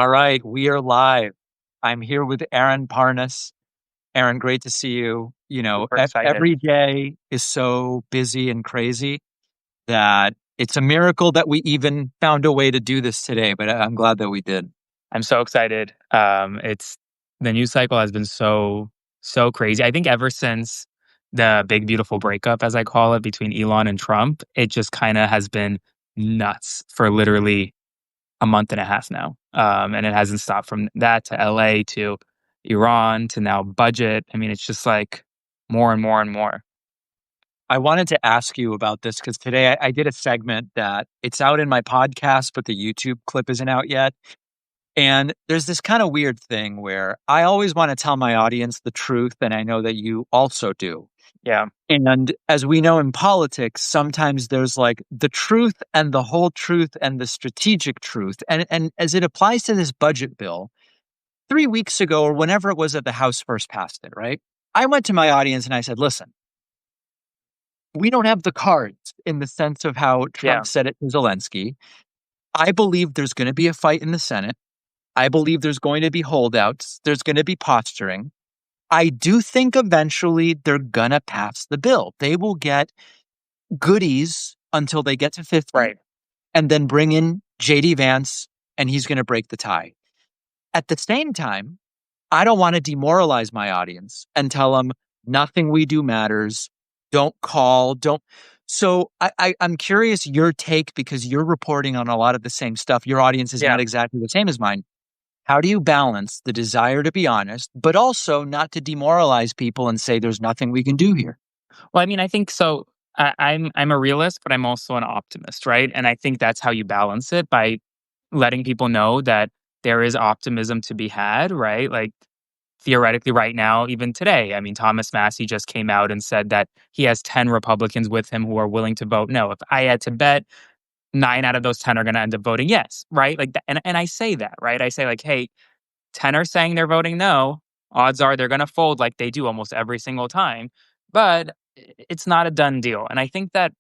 All right, we are live. I'm here with Aaron Parnas. Aaron, great to see you. Super excited. Every day is so busy and crazy that it's a miracle that we even found a way to do this today, but I'm glad that we did. I'm so excited. It's the news cycle has been so crazy. I think ever since the big beautiful breakup, as I call it, between Elon and Trump, it just kind of has been nuts for literally a month and a half now. And it hasn't stopped from that to LA to Iran to now budget. I mean, it's just like more and more and more. I wanted to ask you about this because today I did a segment that it's out in my podcast, but the YouTube clip isn't out yet. And there's this kind of weird thing where I always want to tell my audience the truth, and I know that you also do. Yeah. And as we know in politics, sometimes there's like the truth and the whole truth and the strategic truth. And as it applies to this budget bill, 3 weeks ago or whenever it was that the House first passed it, right? I went to my audience and I said, listen, we don't have the cards in the sense of how Yeah. Trump said it to Zelensky. I believe there's going to be a fight in the Senate. I believe there's going to be holdouts. There's going to be posturing. I do think eventually they're going to pass the bill. They will get goodies until they get to 50 Right. and then bring in JD Vance and he's going to break the tie. At the same time, I don't want to demoralize my audience and tell them nothing we do matters. Don't call. Don't. So I'm curious your take because you're reporting on a lot of the same stuff. Your audience is Yeah. not exactly the same as mine. How do you balance the desire to be honest, but also not to demoralize people and say there's nothing we can do here? Well, I mean, I think so. I'm a realist, but I'm also an optimist, right? And I think that's how you balance it by letting people know that there is optimism to be had, right? Like theoretically, right now, even today, I mean, Thomas Massey just came out and said that he has 10 Republicans with him who are willing to vote no. If I had to bet, 9 out of those 10 are going to end up voting yes, right? Like, and I say that, right? I say like, hey, 10 are saying they're voting no. Odds are they're going to fold like they do almost every single time. But it's not a done deal. And I think that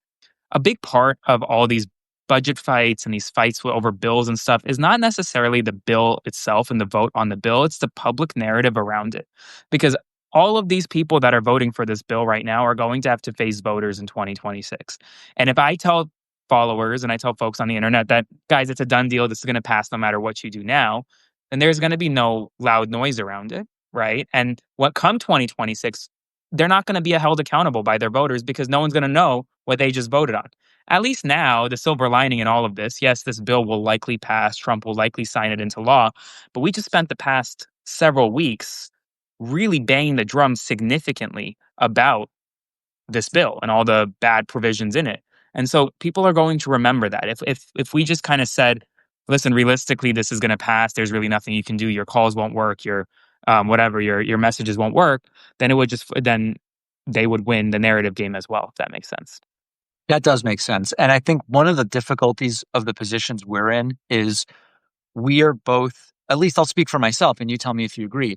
a big part of all these budget fights and these fights over bills and stuff is not necessarily the bill itself and the vote on the bill. It's the public narrative around it. Because all of these people that are voting for this bill right now are going to have to face voters in 2026. And if I tell followers and I tell folks on the internet that, guys, it's a done deal, this is going to pass no matter what you do now, then there's going to be no loud noise around it, right? And what come 2026, they're not going to be held accountable by their voters because no one's going to know what they just voted on. At least now, the silver lining in all of this, yes, this bill will likely pass. Trump will likely sign it into law. But we just spent the past several weeks really banging the drum significantly about this bill and all the bad provisions in it. And so people are going to remember that. If we just kind of said, listen, realistically, this is going to pass. There's really nothing you can do. Your calls won't work. Your whatever your messages won't work. Then it would just then they would win the narrative game as well. If that makes sense. That does make sense. And I think one of the difficulties of the positions we're in is we are both, at least I'll speak for myself and you tell me if you agree.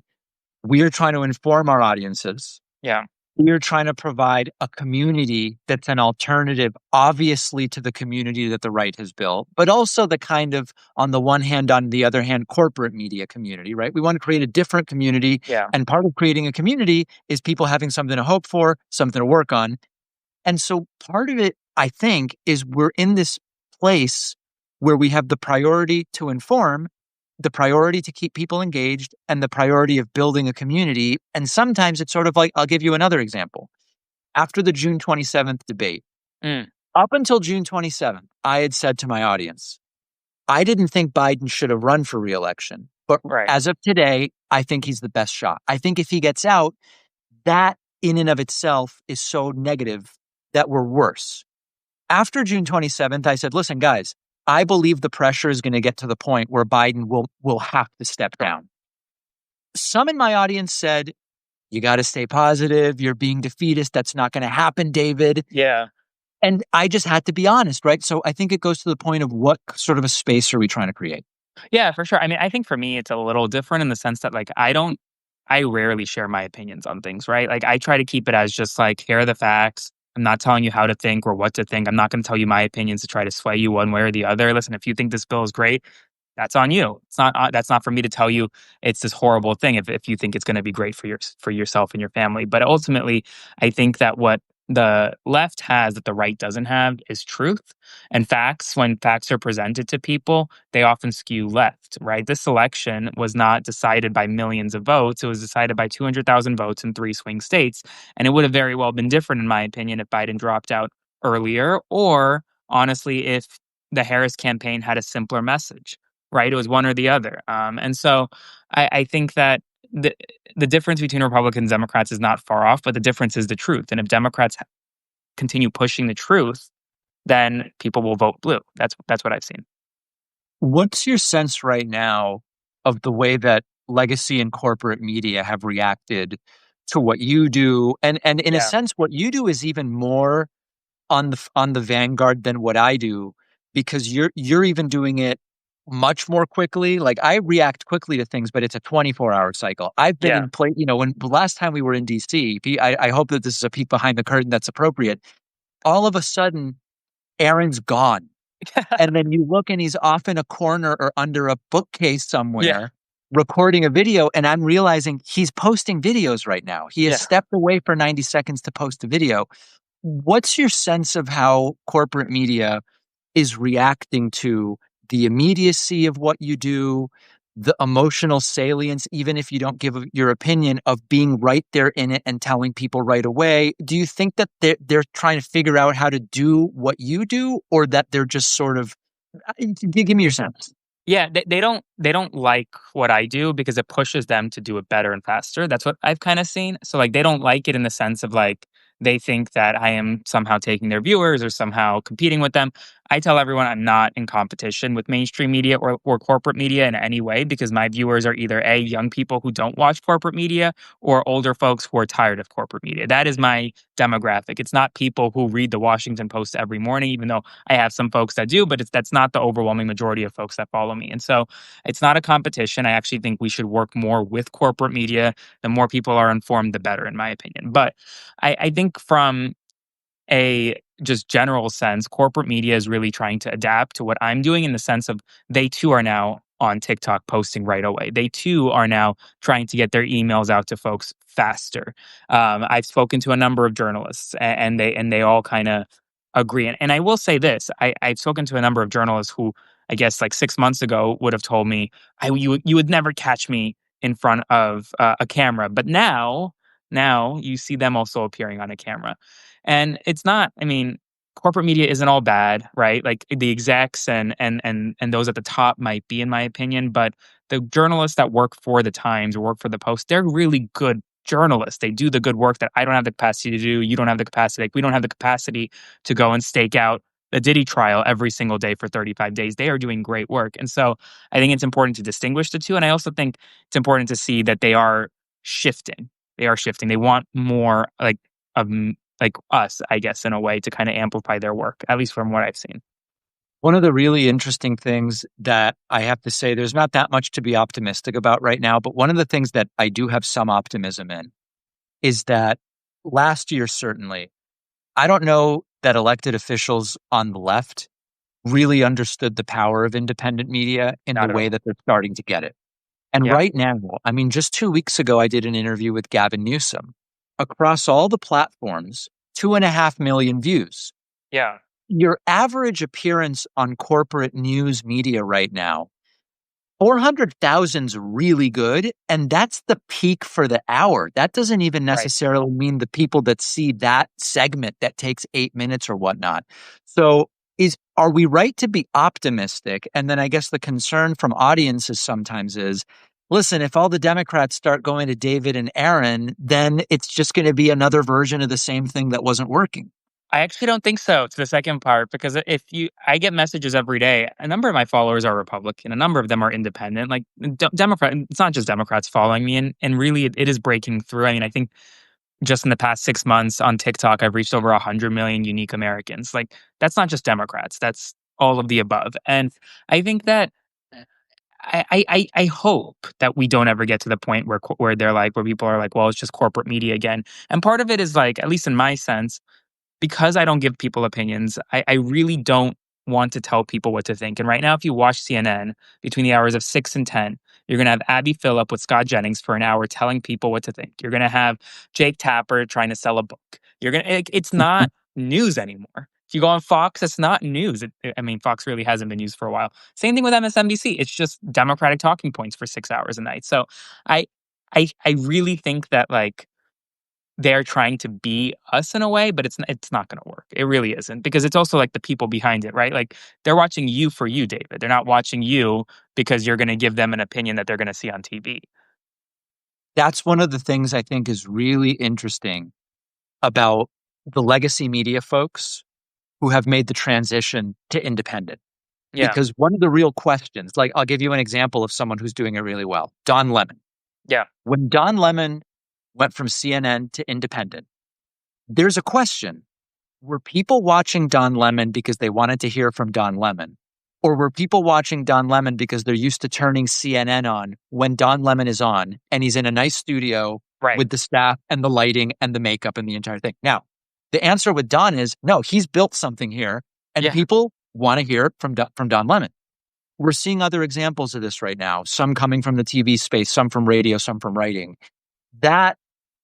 We are trying to inform our audiences. Yeah. We are trying to provide a community that's an alternative, obviously, to the community that the right has built, but also the kind of, on the one hand, on the other hand, corporate media community, right? We want to create a different community. Yeah. And part of creating a community is people having something to hope for, something to work on. And so part of it, I think, is we're in this place where we have the priority to inform, the priority to keep people engaged, and the priority of building a community. And sometimes it's sort of like, I'll give you another example. After the June 27th debate, Mm. up until June 27th, I had said to my audience, I didn't think Biden should have run for reelection. But Right. as of today, I think he's the best shot. I think if he gets out, that in and of itself is so negative that we're worse. After June 27th, I said, listen, guys, I believe the pressure is going to get to the point where Biden will have to step down. Some in my audience said, you got to stay positive. You're being defeatist. That's not going to happen, David. Yeah. And I just had to be honest, right? So I think it goes to the point of what sort of a space are we trying to create? Yeah, for sure. I mean, I think for me, it's a little different in the sense that like I rarely share my opinions on things, right? Like I try to keep it as just like, here are the facts. I'm not telling you how to think or what to think. I'm not going to tell you my opinions to try to sway you one way or the other. Listen, if you think this bill is great, that's on you. It's not that's not for me to tell you it's this horrible thing if you think it's going to be great for yourself and your family. But ultimately, I think that what the left has that the right doesn't have is truth and facts. When facts are presented to people, they often skew left, right? This election was not decided by millions of votes. It was decided by 200,000 votes in 3 swing states. And it would have very well been different, in my opinion, if Biden dropped out earlier, or honestly, if the Harris campaign had a simpler message, right? It was one or the other. And so I think that the the difference between Republicans and Democrats is not far off, but the difference is the truth. And if Democrats continue pushing the truth, then people will vote blue. That's what I've seen. What's your sense right now of the way that legacy and corporate media have reacted to what you do? And in a Yeah. sense, what you do is even more on the vanguard than what I do, because you're even doing it much more quickly. Like, I react quickly to things, but it's a 24-hour cycle. I've been Yeah. in play, when the last time we were in DC, I hope that this is a peek behind the curtain that's appropriate. All of a sudden, Aaron's gone. And then you look and he's off in a corner or under a bookcase Yeah. somewhere recording a video. And I'm realizing he's posting videos right now. He has Yeah. stepped away for 90 seconds to post a video. What's your sense of how corporate media is reacting to the immediacy of what you do, the emotional salience, even if you don't give your opinion, of being right there in it and telling people right away? Do you think that they're trying to figure out how to do what you do, or that they're just sort of, give me your sense? Yeah, they don't like what I do because it pushes them to do it better and faster. That's what I've kind of seen. So like they don't like it in the sense of like they think that I am somehow taking their viewers or somehow competing with them. I tell everyone I'm not in competition with mainstream media or corporate media in any way, because my viewers are either A, young people who don't watch corporate media, or older folks who are tired of corporate media. That is my demographic. It's not people who read the Washington Post every morning, even though I have some folks that do, but that's not the overwhelming majority of folks that follow me. And so it's not a competition. I actually think we should work more with corporate media. The more people are informed, the better, in my opinion. But I think from a just general sense, corporate media is really trying to adapt to what I'm doing, in the sense of they too are now on TikTok posting right away. They too are now trying to get their emails out to folks faster. I've spoken to a number of journalists, and they all kind of agree. And I will say this: I've spoken to a number of journalists who, I guess, like 6 months ago would have told me, you would never catch me in front of a camera, but now you see them also appearing on a camera. And it's not, I mean, corporate media isn't all bad, right? Like the execs and those at the top might be, in my opinion, but the journalists that work for the Times or work for the Post, they're really good journalists. They do the good work that I don't have the capacity to do. You don't have the capacity. Like, we don't have the capacity to go and stake out a Diddy trial every single day for 35 days. They are doing great work. And so I think it's important to distinguish the two. And I also think it's important to see that they are shifting. They are shifting. They want more of like us, I guess, in a way, to kind of amplify their work, at least from what I've seen. One of the really interesting things that I have to say, there's not that much to be optimistic about right now, but one of the things that I do have some optimism in is that last year, certainly, I don't know that elected officials on the left really understood the power of independent media in the Not at way all. that they're starting to get it. And Yeah, right now, I mean, just 2 weeks ago, I did an interview with Gavin Newsom. Across all the platforms, 2.5 million views. yeah, Your average appearance on corporate news media right now, 400,000's really good, and that's the peak for the hour. That doesn't even right. necessarily mean the people that see that segment that takes 8 minutes or whatnot. So, are we right to be optimistic? And then I guess the concern from audiences sometimes is, listen, if all the Democrats start going to David and Aaron, then it's just going to be another version of the same thing that wasn't working. I actually don't think so, to the second part, because I get messages every day. A number of my followers are Republican, a number of them are independent. Like Democrat, it's not just Democrats following me, and really it is breaking through. I mean, I think just in the past 6 months on TikTok, I've reached over 100 million unique Americans. Like, that's not just Democrats, that's all of the above. And I think that I hope that we don't ever get to the point where they're like, where people are like, well, it's just corporate media again. And part of it is like, at least in my sense, because I don't give people opinions, I really don't want to tell people what to think. And right now, if you watch CNN between the hours of 6 and 10, you're going to have Abby Phillip with Scott Jennings for an hour telling people what to think. You're going to have Jake Tapper trying to sell a book. It's not news anymore. If you go on Fox, it's not news. I mean, Fox really hasn't been used for a while. Same thing with MSNBC. It's just Democratic talking points for 6 hours a night. So I, I really think that like they're trying to be us in a way, but it's not going to work. It really isn't because it's also like the people behind it, right? Like they're watching you for you, David. They're not watching you because you're going to give them an opinion that they're going to see on TV. That's one of the things I think is really interesting about the legacy media folks who have made the transition to independent. Yeah, Because one of the real questions, like I'll give you an example of someone who's doing it really well, Don Lemon. yeah, When Don Lemon went from CNN to independent, there's a question. Were people watching Don Lemon because they wanted to hear from Don Lemon? Or were people watching Don Lemon because they're used to turning CNN on when Don Lemon is on and he's in a nice studio right. with the staff and the lighting and the makeup and the entire thing? Now, the answer with Don is no, he's built something here and Yeah, people want to hear it from Don Lemon. We're seeing other examples of this right now, some coming from the TV space, some from radio, some from writing. That,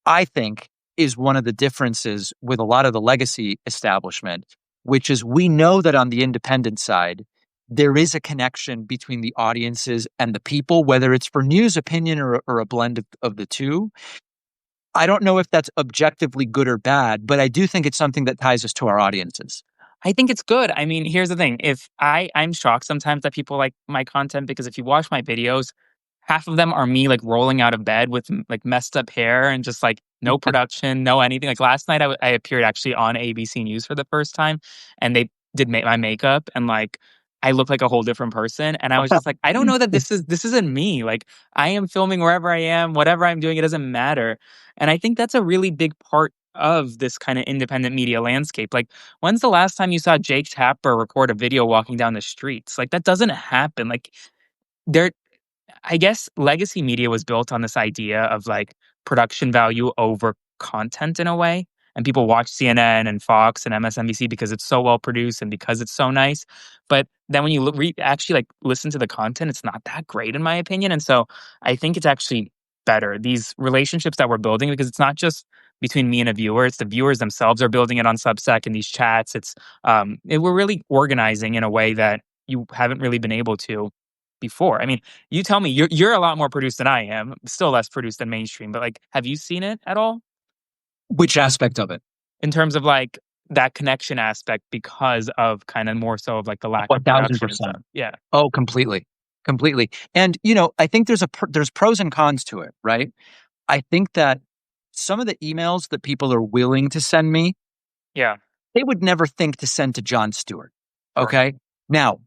I think, is one of the differences with a lot of the legacy establishment, which is we know that on the independent side, there is a connection between the audiences and the people, whether it's for news, opinion, or a blend of the two. I don't know if that's objectively good or bad, but I do think it's something that ties us to our audiences. I think it's good. I mean, here's the thing. If I'm shocked sometimes that people like my content because if you watch my videos, half of them are me like rolling out of bed with like messed up hair and just like no production, no anything. Like last night, I appeared actually on ABC News for the first time, and they did my makeup, and like I look like a whole different person. And I was just like, I don't know that this isn't me. Like I am filming wherever I am, whatever I'm doing, it doesn't matter. And I think that's a really big part of this kind of independent media landscape. Like, when's the last time you saw Jake Tapper record a video walking down the streets? Like that doesn't happen. Like there I guess legacy media was built on this idea of like production value over content in a way. And people watch CNN and Fox and MSNBC because it's so well produced and because it's so nice. But then when you actually like listen to the content, it's not that great in my opinion. And so I think it's actually better these relationships that we're building because it's not just between me and a viewer; it's the viewers themselves are building it on Substack and these chats. We're really organizing in a way that you haven't really been able to before. I mean, you tell me, you're a lot more produced than I am, still less produced than mainstream, but, like, have you seen it at all? Which aspect of it? In terms of, like, that connection aspect because of kinda more so of, like, the lack of production and 1000%. stuff? Yeah. Oh, completely. Completely. And, I think there's pros and cons to it, right? I think that some of the emails that people are willing to send me, Yeah. they would never think to send to Jon Stewart. Sure. Okay. Now,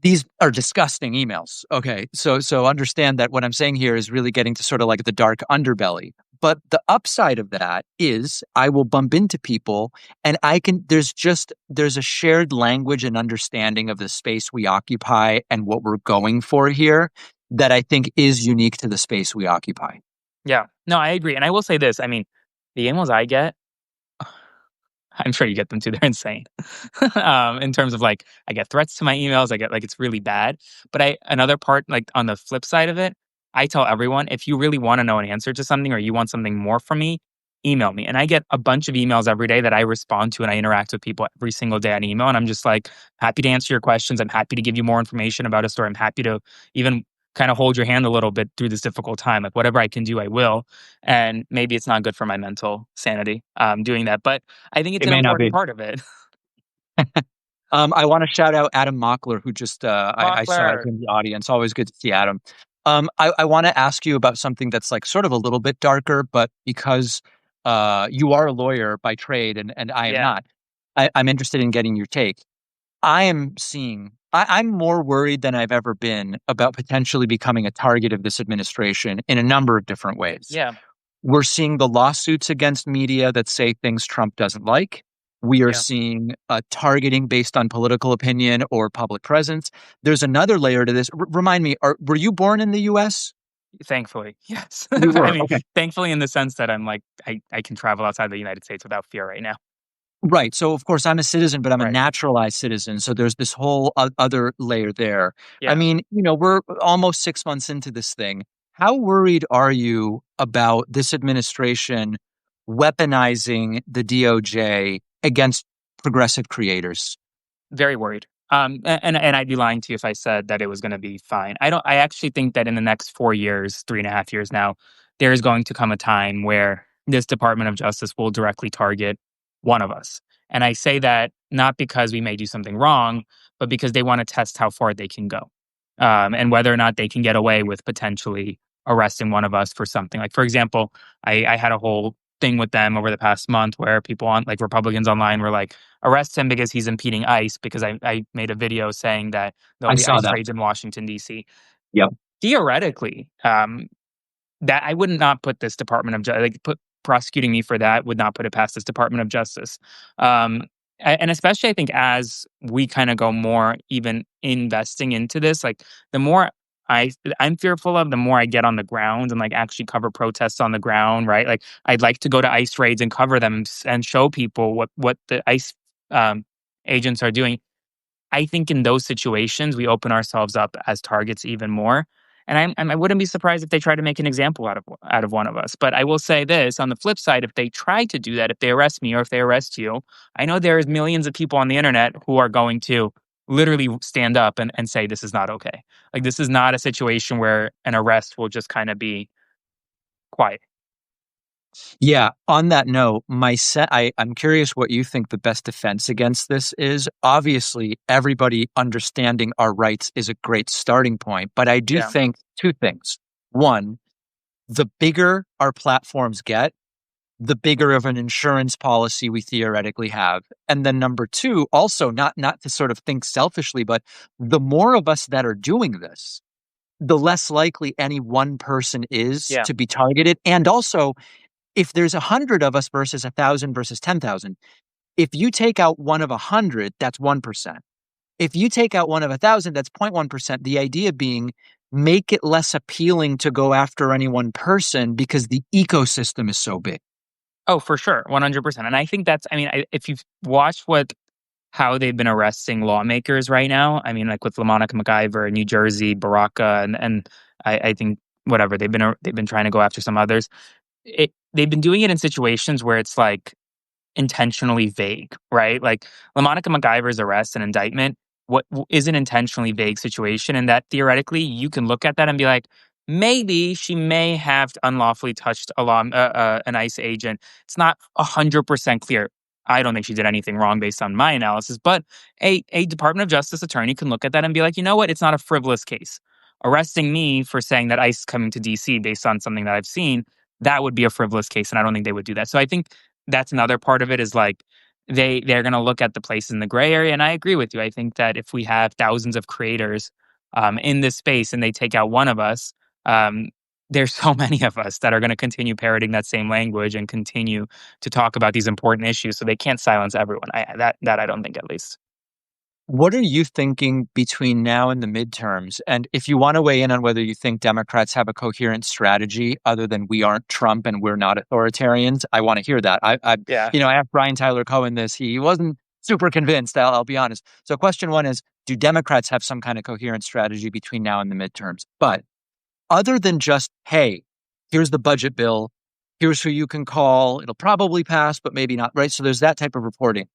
these are disgusting emails. Okay. So understand that what I'm saying here is really getting to sort of like the dark underbelly. But the upside of that is I will bump into people and there's a shared language and understanding of the space we occupy and what we're going for here that I think is unique to the space we occupy. Yeah. No, I agree, and I will say this, I mean, the emails I get I'm sure you get them too. They're insane. In terms of like, I get threats to my emails. I get like it's really bad. But another part, like on the flip side of it, I tell everyone if you really want to know an answer to something or you want something more from me, email me. And I get a bunch of emails every day that I respond to, and I interact with people every single day on email. And I'm just like happy to answer your questions. I'm happy to give you more information about a story. I'm happy to even kind of hold your hand a little bit through this difficult time. Like whatever I can do, I will. And maybe it's not good for my mental sanity doing that, but I think it's It an may not important be. part of it. I want to shout out Adam Mockler, who just I saw Mockler. in the audience. Always good to see Adam. I want to ask you about something that's like sort of a little bit darker, but because you are a lawyer by trade and I am Yeah. not, I'm interested in getting your take. I'm more worried than I've ever been about potentially becoming a target of this administration in a number of different ways. Yeah. We're seeing the lawsuits against media that say things Trump doesn't like. We are Yeah. seeing targeting based on political opinion or public presence. There's another layer to this. Remind me, were you born in the U.S.? Thankfully. Yes. You I were. mean, Okay. thankfully in the sense that I'm like, I can travel outside the United States without fear right now. Right. So, of course, I'm a citizen, but I'm a Right. naturalized citizen. So there's this whole other layer there. I Yeah. mean, we're almost 6 months into this thing. How worried are you about this administration weaponizing the DOJ against progressive creators? Very worried. And I'd be lying to you if I said that it was going to be fine. I don't. I actually think that in the next 4 years, 3.5 years now, there is going to come a time where this Department of Justice will directly target one of us. And I say that not because we may do something wrong, but because they want to test how far they can go, and whether or not they can get away with potentially arresting one of us for something. Like, for example, I had a whole thing with them over the past month where people on like Republicans online were like, arrest him because he's impeding ICE because I made a video saying that there'll I be saw ICE that. raids in Washington, D.C. Yep. Theoretically, that I would not put this Department of Justice, like, put prosecuting me for that would not put it past this Department of Justice. Um, and especially, I think as we kind of go more even investing into this, like the more I I'm fearful of, the more I get on the ground and like actually cover protests on the ground, right? Like I'd like to go to ICE raids and cover them and show people what the ICE um, agents are doing. I think in those situations, we open ourselves up as targets even more. And I wouldn't be surprised if they try to make an example out of one of us. But I will say this on the flip side: if they try to do that, if they arrest me or if they arrest you, I know there's millions of people on the internet who are going to literally stand up and say this is not okay. Like this is not a situation where an arrest will just kind of be quiet. Yeah. On that note, I'm curious what you think the best defense against this is. Obviously, everybody understanding our rights is a great starting point, but I do Yeah. think two things. One, the bigger our platforms get, the bigger of an insurance policy we theoretically have. And then number two, also not to sort of think selfishly, but the more of us that are doing this, the less likely any one person is Yeah. to be targeted. And also, if there's 100 of us versus 1,000 versus 10,000, if you take out one of 100, that's 1%. If you take out one of 1,000, that's 0.1%. The idea being make it less appealing to go after any one person because the ecosystem is so big. Oh, for sure, 100%. And I think that's, I mean, if you've watched how they've been arresting lawmakers right now, I mean, like with LaMonica MacIver in New Jersey, Baraka, and I think whatever they've been trying to go after some others. They've been doing it in situations where it's like intentionally vague, right? Like LaMonica MacGyver's arrest and indictment, is an intentionally vague situation, and that theoretically you can look at that and be like, maybe she may have unlawfully touched an ICE agent. It's not 100% clear. I don't think she did anything wrong based on my analysis, but a Department of Justice attorney can look at that and be like, you know what? It's not a frivolous case. Arresting me for saying that ICE is coming to DC based on something that I've seen, that would be a frivolous case, and I don't think they would do that. So I think that's another part of it is like they're going to look at the places in the gray area, and I agree with you. I think that if we have thousands of creators in this space and they take out one of us, um, there's so many of us that are going to continue parroting that same language and continue to talk about these important issues. So they can't silence everyone. That I don't think, at least. What are you thinking between now and the midterms? And if you want to weigh in on whether you think Democrats have a coherent strategy other than we aren't Trump and we're not authoritarians, I want to hear that. Yeah. I asked Brian Tyler Cohen this. He wasn't super convinced. I'll be honest. So question one is, do Democrats have some kind of coherent strategy between now and the midterms? But other than just, hey, here's the budget bill, here's who you can call, it'll probably pass, but maybe not, right? So there's that type of reporting.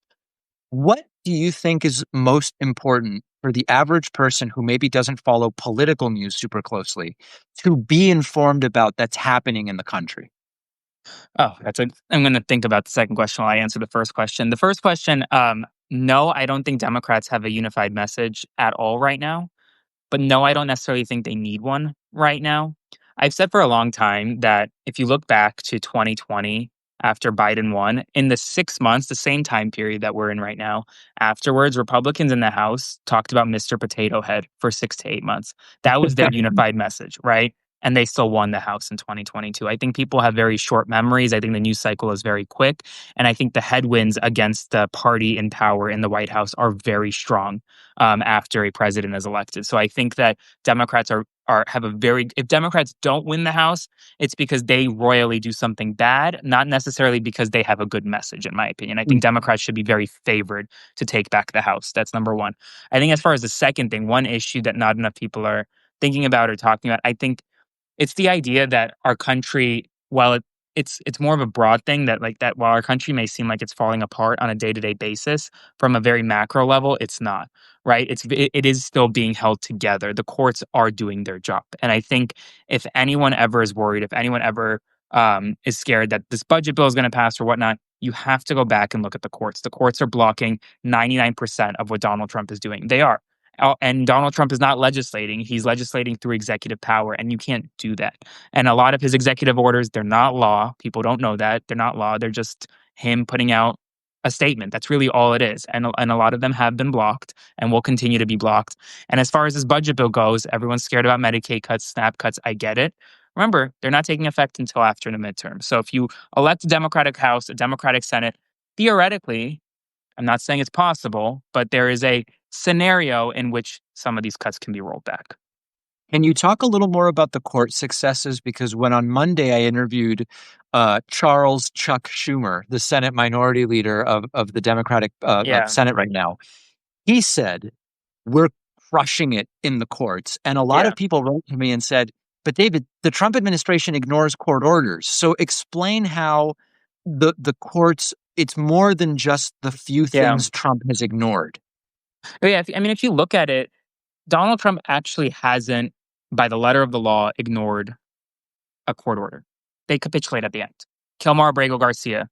What do you think is most important for the average person who maybe doesn't follow political news super closely to be informed about that's happening in the country? Oh, I'm going to think about the second question while I answer the first question. The first question, no, I don't think Democrats have a unified message at all right now. But no, I don't necessarily think they need one right now. I've said for a long time that if you look back to 2020 after Biden won, in the 6 months, the same time period that we're in right now, afterwards, Republicans in the House talked about Mr. Potato Head for 6 to 8 months. That was their unified message, right? And they still won the House in 2022. I think people have very short memories. I think the news cycle is very quick. And I think the headwinds against the party in power in the White House are very strong after a president is elected. So I think that Democrats have a very, if Democrats don't win the House, it's because they royally do something bad, not necessarily because they have a good message, in my opinion. I think Democrats should be very favored to take back the House. That's number one. I think as far as the second thing, one issue that not enough people are thinking about or talking about, I think it's the idea that our country, while it's more of a broad thing that like that while our country may seem like it's falling apart on a day-to-day basis, from a very macro level, it's not, right? It is still being held together. The courts are doing their job. And I think if anyone ever is worried, if anyone ever is scared that this budget bill is going to pass or whatnot, you have to go back and look at the courts. The courts are blocking 99% of what Donald Trump is doing. They are. And Donald Trump is not legislating. He's legislating through executive power, and you can't do that. And a lot of his executive orders, they're not law. People don't know that. They're not law. They're just him putting out a statement. That's really all it is. And a lot of them have been blocked and will continue to be blocked. And as far as this budget bill goes, everyone's scared about Medicaid cuts, SNAP cuts. I get it. Remember, they're not taking effect until after the midterm. So if you elect a Democratic House, a Democratic Senate, theoretically, I'm not saying it's possible, but there is a scenario in which some of these cuts can be rolled back. Can you talk a little more about the court successes? Because when on Monday I interviewed Charles Chuck Schumer, the Senate Minority Leader of the Democratic Senate right now, he said, we're crushing it in the courts. And a lot of people wrote to me and said, but David, the Trump administration ignores court orders. So explain how the courts, it's more than just the few things Trump has ignored. Yeah, I mean, if you look at it, Donald Trump actually hasn't, by the letter of the law, ignored a court order. They capitulate at the end. Kilmar Abrego Garcia,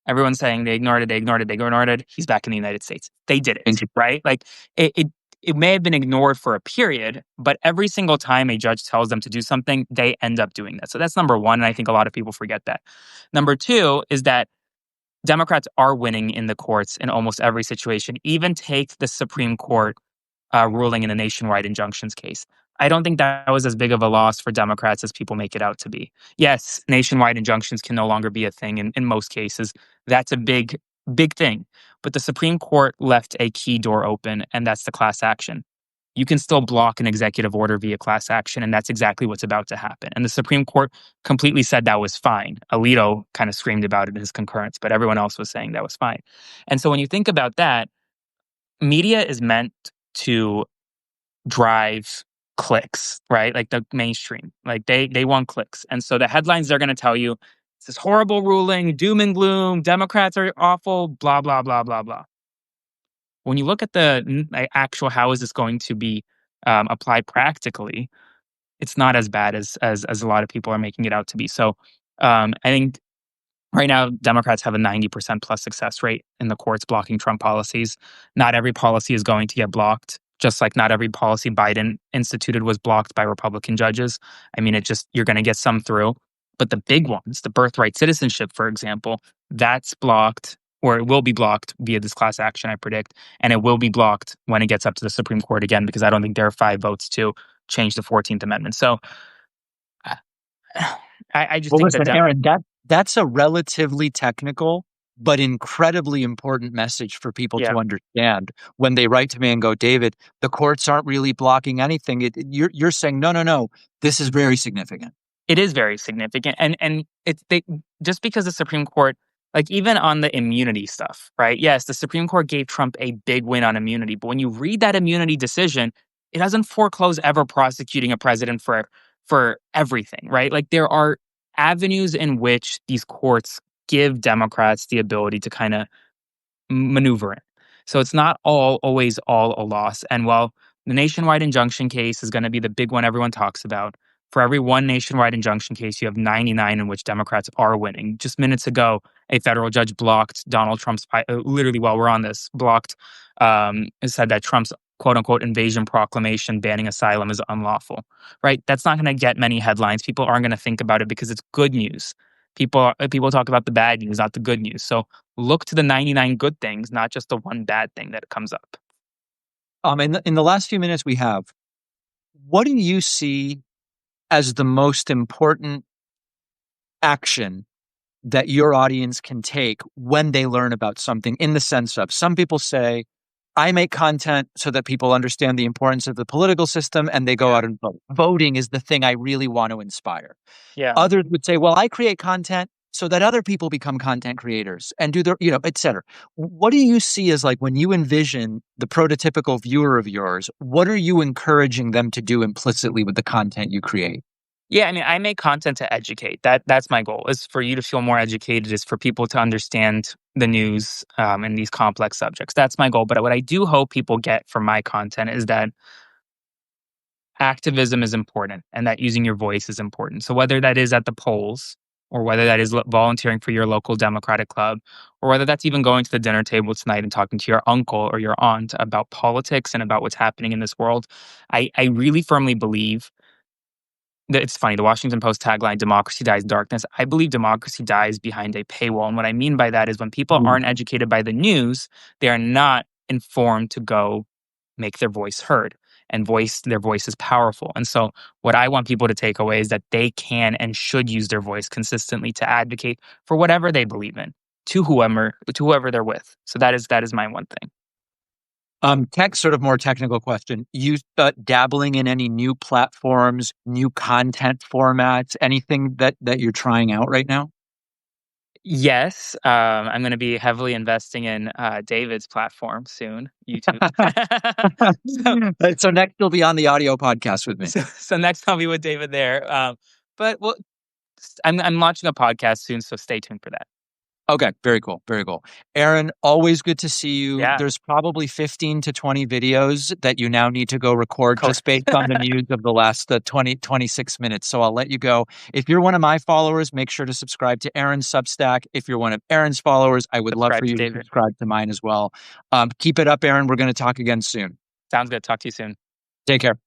everyone's saying they ignored it. He's back in the United States. They did it, right? Like it may have been ignored for a period, but every single time a judge tells them to do something, they end up doing that. So that's number one, and I think a lot of people forget that. Number two is that Democrats are winning in the courts in almost every situation. Even take the Supreme Court ruling in the nationwide injunctions case. I don't think that was as big of a loss for Democrats as people make it out to be. Yes, nationwide injunctions can no longer be a thing in most cases. That's a big, big thing. But the Supreme Court left a key door open, and that's the class action. You can still block an executive order via class action, and that's exactly what's about to happen. And the Supreme Court completely said that was fine. Alito kind of screamed about it in his concurrence, but everyone else was saying that was fine. And so when you think about that, media is meant to drive clicks, right? Like the mainstream, like they want clicks. And so the headlines they're going to tell you, it's this horrible ruling, doom and gloom, Democrats are awful, blah, blah, blah, blah, blah. When you look at the actual, how is this going to be applied practically, it's not as bad as a lot of people are making it out to be. So I think right now, Democrats have a 90% plus success rate in the courts blocking Trump policies. Not every policy is going to get blocked, just like not every policy Biden instituted was blocked by Republican judges. I mean, you're going to get some through. But the big ones, the birthright citizenship, for example, that's blocked, or it will be blocked via this class action, I predict. And it will be blocked when it gets up to the Supreme Court again, because I don't think there are 5 votes to change the 14th Amendment. So I just think listen, Aaron, that's a relatively technical but incredibly important message for people to understand when they write to me and go, David, the courts aren't really blocking anything. You're saying, no, this is very significant. It is very significant. And just because the Supreme Court, like even on the immunity stuff, right? Yes, the Supreme Court gave Trump a big win on immunity. But when you read that immunity decision, it doesn't foreclose ever prosecuting a president for everything, right? Like there are avenues in which these courts give Democrats the ability to kind of maneuver in. So it's not always all a loss. And while the nationwide injunction case is going to be the big one everyone talks about, for every one nationwide injunction case, you have 99 in which Democrats are winning. Just minutes ago, a federal judge blocked Donald Trump's, literally while we're on this, said that Trump's quote unquote invasion proclamation banning asylum is unlawful, right? That's not going to get many headlines. People aren't going to think about it because it's good news. People talk about the bad news, not the good news. So look to the 99 good things, not just the one bad thing that comes up. In the last few minutes we have, what do you see as the most important action that your audience can take when they learn about something, in the sense of, some people say, I make content so that people understand the importance of the political system and they go out and vote. Voting is the thing I really want to inspire. Yeah. Others would say, well, I create content so that other people become content creators and do their, et cetera. What do you see as like when you envision the prototypical viewer of yours, what are you encouraging them to do implicitly with the content you create? Yeah, I mean, I make content to educate. That's my goal. Is for you to feel more educated. Is for people to understand the news and these complex subjects. That's my goal. But what I do hope people get from my content is that activism is important and that using your voice is important. So whether that is at the polls or whether that is volunteering for your local Democratic club or whether that's even going to the dinner table tonight and talking to your uncle or your aunt about politics and about what's happening in this world, I really firmly believe it's funny, the Washington Post tagline, "Democracy dies in darkness." I believe democracy dies behind a paywall. And what I mean by that is when people aren't educated by the news, they are not informed to go make their voice heard. And their voice is powerful. And so what I want people to take away is that they can and should use their voice consistently to advocate for whatever they believe in to whoever they're with. So that is my one thing. Sort of more technical question. You dabbling in any new platforms, new content formats, anything that you're trying out right now? Yes, I'm going to be heavily investing in David's platform soon, YouTube. so, So next you'll be on the audio podcast with me. so next I'll be with David there. But well, I'm launching a podcast soon, so stay tuned for that. Okay, very cool. Very cool. Aaron, always good to see you. Yeah. There's probably 15 to 20 videos that you now need to go record just based on the news of the last 26 minutes. So I'll let you go. If you're one of my followers, make sure to subscribe to Aaron's Substack. If you're one of Aaron's followers, I would love for you to subscribe to mine as well. Keep it up, Aaron. We're going to talk again soon. Sounds good. Talk to you soon. Take care.